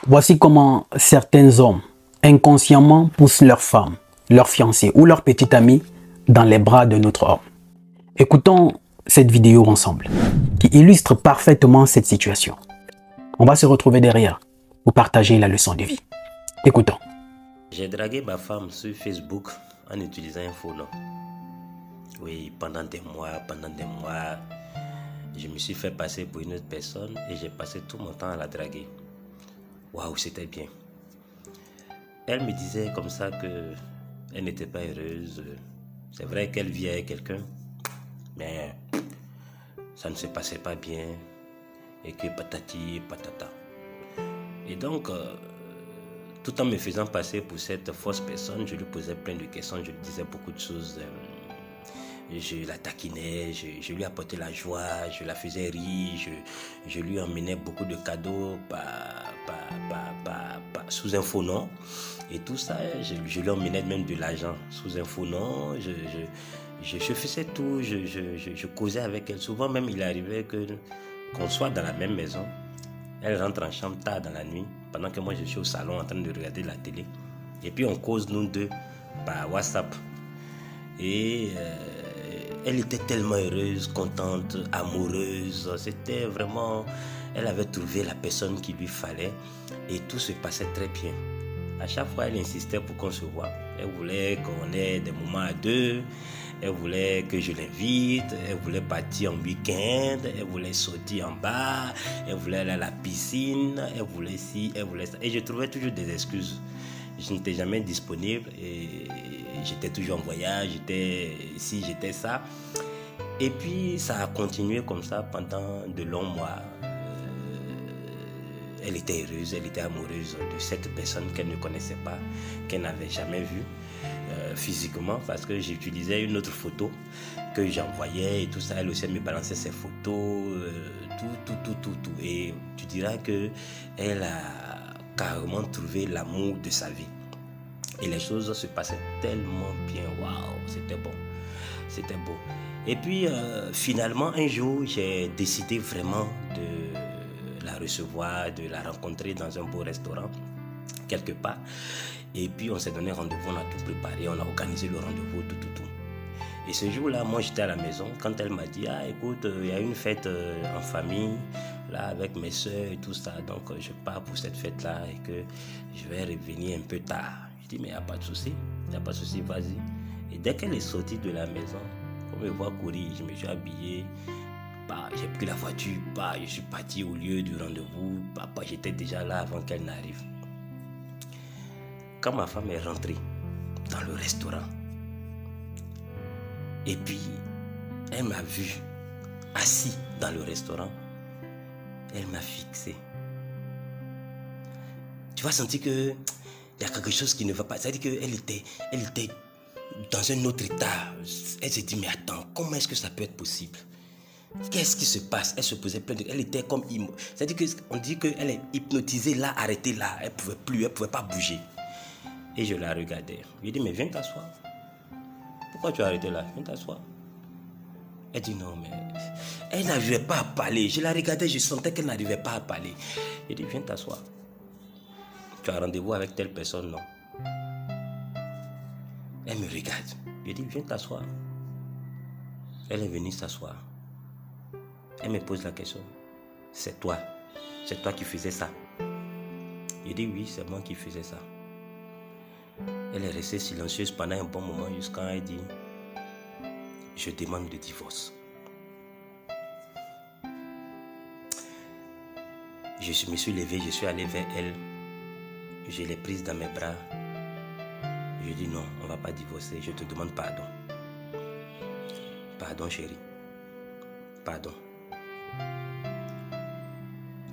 Voici comment certains hommes inconsciemment poussent leur femme, leur fiancée ou leur petite amie dans les bras de notre homme. Écoutons cette vidéo ensemble qui illustre parfaitement cette situation. On va se retrouver derrière pour partager la leçon de vie. Écoutons. J'ai dragué ma femme sur Facebook en utilisant un faux nom. Oui, pendant des mois, je me suis fait passer pour une autre personne et j'ai passé tout mon temps à la draguer. Waouh, c'était bien. Elle me disait comme ça que elle n'était pas heureuse. C'est vrai qu'elle vit avec quelqu'un, mais ça ne se passait pas bien et que patati patata. Et donc, tout en me faisant passer pour cette fausse personne, je lui posais plein de questions, je lui disais beaucoup de choses. Je la taquinais, je lui apportais la joie, je la faisais rire, je lui emmenais beaucoup de cadeaux sous un faux nom. Et tout ça, je lui emmenais même de l'argent sous un faux nom. Je faisais tout, je causais avec elle. Souvent même, il arrivait qu'on soit dans la même maison. Elle rentre en chambre tard dans la nuit, pendant que moi je suis au salon en train de regarder la télé. Et puis on cause nous deux par WhatsApp. Et elle était tellement heureuse, contente, amoureuse. C'était vraiment... Elle avait trouvé la personne qu'il lui fallait et tout se passait très bien. À chaque fois, elle insistait pour qu'on se voit. Elle voulait qu'on ait des moments à deux. Elle voulait que je l'invite. Elle voulait partir en week-end. Elle voulait sortir en bas. Elle voulait aller à la piscine. Elle voulait ci, elle voulait ça. Et je trouvais toujours des excuses. Je n'étais jamais disponible et j'étais toujours en voyage, j'étais ici, j'étais ça. Et puis ça a continué comme ça pendant de longs mois. Elle était heureuse, elle était amoureuse de cette personne qu'elle ne connaissait pas, qu'elle n'avait jamais vue physiquement, parce que j'utilisais une autre photo que j'envoyais et tout ça. Elle aussi me balançait ses photos, tout. Et tu diras qu'elle a carrément trouvé l'amour de sa vie. Et les choses se passaient tellement bien. Waouh, c'était bon. C'était beau. Et puis, finalement, un jour, j'ai décidé vraiment de la recevoir, de la rencontrer dans un beau restaurant, quelque part. Et puis, on s'est donné rendez-vous, on a tout préparé, on a organisé le rendez-vous, tout. Et ce jour-là, moi, j'étais à la maison. Quand elle m'a dit, ah, écoute, il y a une fête en famille, là, avec mes soeurs et tout ça. Donc, je pars pour cette fête-là et que je vais revenir un peu tard. Je dis, mais il n'y a pas de souci, vas-y. Et dès qu'elle est sortie de la maison, on me voit courir, je me suis habillé. J'ai pris la voiture, je suis parti au lieu du rendez-vous. J'étais déjà là avant qu'elle n'arrive. Quand ma femme est rentrée dans le restaurant, et puis, elle m'a vu assis dans le restaurant. Elle m'a fixé. Tu vas sentir qu'il y a quelque chose qui ne va pas. C'est-à-dire qu'elle était dans un autre état. Elle s'est dit, mais attends, comment est-ce que ça peut être possible? Qu'est-ce qui se passe? Elle se posait plein de... Elle était comme... C'est-à-dire qu'on dit qu'elle est hypnotisée là, arrêtée là. Elle ne pouvait plus, elle ne pouvait pas bouger. Et je la regardais. Je lui ai dit, mais viens t'asseoir. Pourquoi tu as arrêté là? Viens t'asseoir. Elle dit non, mais elle n'arrivait pas à parler. Je la regardais, je sentais qu'elle n'arrivait pas à parler. Je dis, viens t'asseoir. Tu as rendez-vous avec telle personne, non? Elle me regarde. Je dis, viens t'asseoir. Elle est venue s'asseoir. Elle me pose la question. C'est toi qui faisais ça? Je dis, oui, c'est moi qui faisais ça. Elle est restée silencieuse pendant un bon moment jusqu'à elle dit, je demande le divorce. Je me suis levé, je suis allé vers elle. Je l'ai prise dans mes bras. Je dis non, on ne va pas divorcer. Je te demande pardon. Pardon, chérie. Pardon.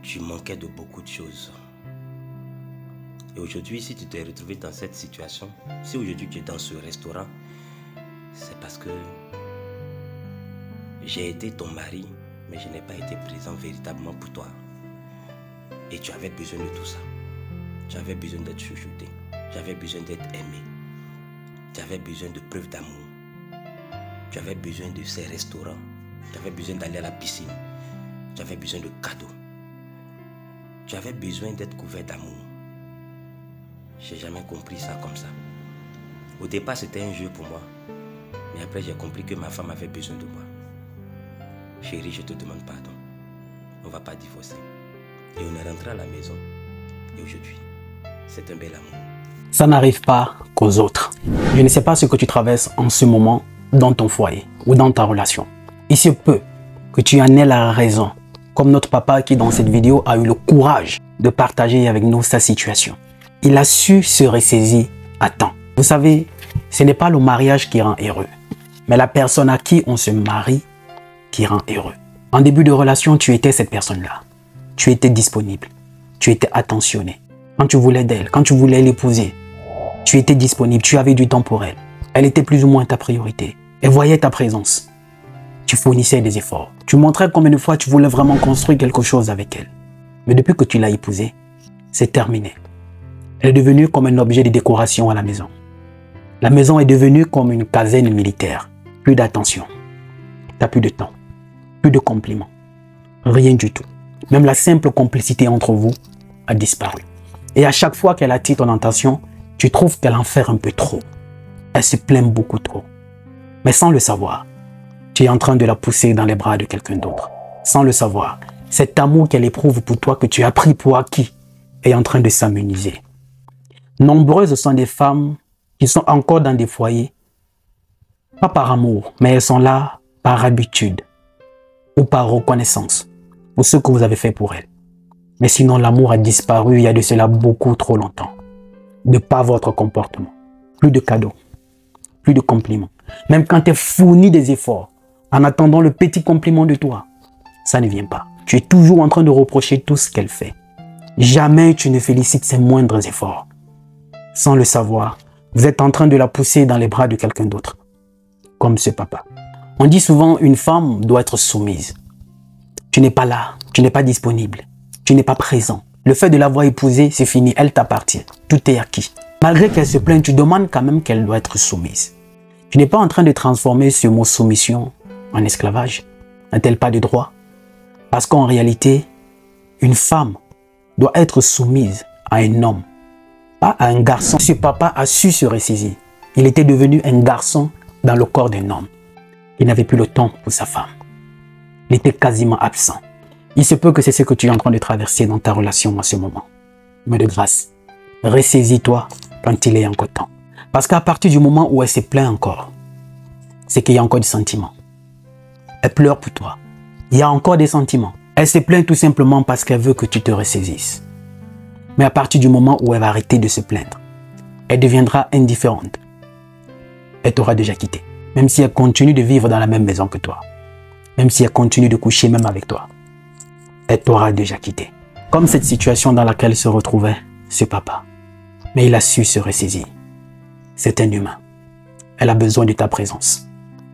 Tu manquais de beaucoup de choses. Et aujourd'hui, si tu t'es retrouvé dans cette situation, si aujourd'hui tu es dans ce restaurant, c'est parce que j'ai été ton mari, mais je n'ai pas été présent véritablement pour toi. Et tu avais besoin de tout ça. Tu avais besoin d'être chouchouté. Tu avais besoin d'être aimé. Tu avais besoin de preuves d'amour. Tu avais besoin de ces restaurants. Tu avais besoin d'aller à la piscine. Tu avais besoin de cadeaux. Tu avais besoin d'être couvert d'amour. J'ai jamais compris ça comme ça. Au départ, c'était un jeu pour moi. Mais après, j'ai compris que ma femme avait besoin de moi. Chérie, je te demande pardon. On ne va pas divorcer. Et on est rentré à la maison. Et aujourd'hui, c'est un bel amour. Ça n'arrive pas qu'aux autres. Je ne sais pas ce que tu traverses en ce moment dans ton foyer ou dans ta relation. Il se peut que tu en aies la raison, comme notre papa qui dans cette vidéo a eu le courage de partager avec nous sa situation. Il a su se ressaisir à temps. Vous savez, ce n'est pas le mariage qui rend heureux, mais la personne à qui on se marie qui rend heureux. En début de relation, tu étais cette personne-là. Tu étais disponible, tu étais attentionné. Quand tu voulais d'elle, quand tu voulais l'épouser, tu étais disponible, tu avais du temps pour elle. Elle était plus ou moins ta priorité. Elle voyait ta présence. Tu fournissais des efforts. Tu montrais combien de fois tu voulais vraiment construire quelque chose avec elle. Mais depuis que tu l'as épousée, c'est terminé. Elle est devenue comme un objet de décoration à la maison. La maison est devenue comme une caserne militaire. Plus d'attention. Tu n'as plus de temps. Plus de compliments. Rien du tout. Même la simple complicité entre vous a disparu. Et à chaque fois qu'elle attire ton attention, tu trouves qu'elle en fait un peu trop. Elle se plaint beaucoup trop. Mais sans le savoir, tu es en train de la pousser dans les bras de quelqu'un d'autre. Sans le savoir, cet amour qu'elle éprouve pour toi, que tu as pris pour acquis, est en train de s'amenuiser. Nombreuses sont des femmes qui sont encore dans des foyers, pas par amour, mais elles sont là par habitude ou par reconnaissance pour ce que vous avez fait pour elles. Mais sinon, l'amour a disparu il y a de cela beaucoup trop longtemps. De par votre comportement. Plus de cadeaux, plus de compliments. Même quand tu fournis des efforts, en attendant le petit compliment de toi, ça ne vient pas. Tu es toujours en train de reprocher tout ce qu'elle fait. Jamais tu ne félicites ses moindres efforts. Sans le savoir, vous êtes en train de la pousser dans les bras de quelqu'un d'autre. Comme ce papa. On dit souvent une femme doit être soumise. Tu n'es pas là, tu n'es pas disponible, tu n'es pas présent. Le fait de l'avoir épousée, c'est fini, elle t'appartient. Tout est acquis. Malgré qu'elle se plaigne, tu demandes quand même qu'elle doit être soumise. Tu n'es pas en train de transformer ce mot soumission en esclavage. N'a-t-elle pas de droit? Parce qu'en réalité, une femme doit être soumise à un homme, pas à un garçon. Ce papa a su se ressaisir. Il était devenu un garçon dans le corps d'un homme. Il n'avait plus le temps pour sa femme. Il était quasiment absent. Il se peut que c'est ce que tu es en train de traverser dans ta relation en ce moment. Mais de grâce, ressaisis-toi quand il est encore temps. Parce qu'à partir du moment où elle se plaint encore, c'est qu'il y a encore du sentiment. Elle pleure pour toi. Il y a encore des sentiments. Elle se plaint tout simplement parce qu'elle veut que tu te ressaisisses. Mais à partir du moment où elle va arrêter de se plaindre, elle deviendra indifférente. Elle t'aura déjà quitté. Même si elle continue de vivre dans la même maison que toi. Même si elle continue de coucher même avec toi. Elle t'aura déjà quitté. Comme cette situation dans laquelle se retrouvait ce papa. Mais il a su se ressaisir. C'est un humain. Elle a besoin de ta présence.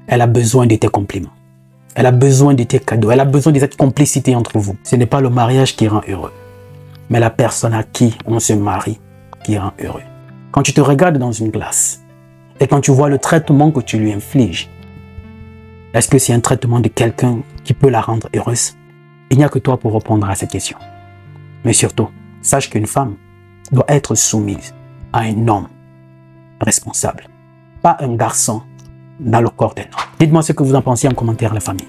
Elle a besoin de tes compliments. Elle a besoin de tes cadeaux. Elle a besoin de cette complicité entre vous. Ce n'est pas le mariage qui rend heureux, mais la personne à qui on se marie qui rend heureux. Quand tu te regardes dans une glace et quand tu vois le traitement que tu lui infliges, est-ce que c'est un traitement de quelqu'un qui peut la rendre heureuse? Il n'y a que toi pour répondre à cette question. Mais surtout, sache qu'une femme doit être soumise à un homme responsable, pas un garçon dans le corps d'un homme. Dites-moi ce que vous en pensez en commentaire, la famille.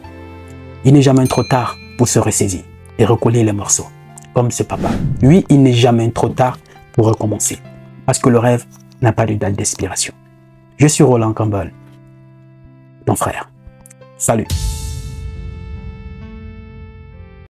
Il n'est jamais trop tard pour se ressaisir et recoller les morceaux, comme ce papa. Oui, il n'est jamais trop tard pour recommencer, parce que le rêve n'a pas de date d'expiration. Je suis Roland Campbell, ton frère. Salut.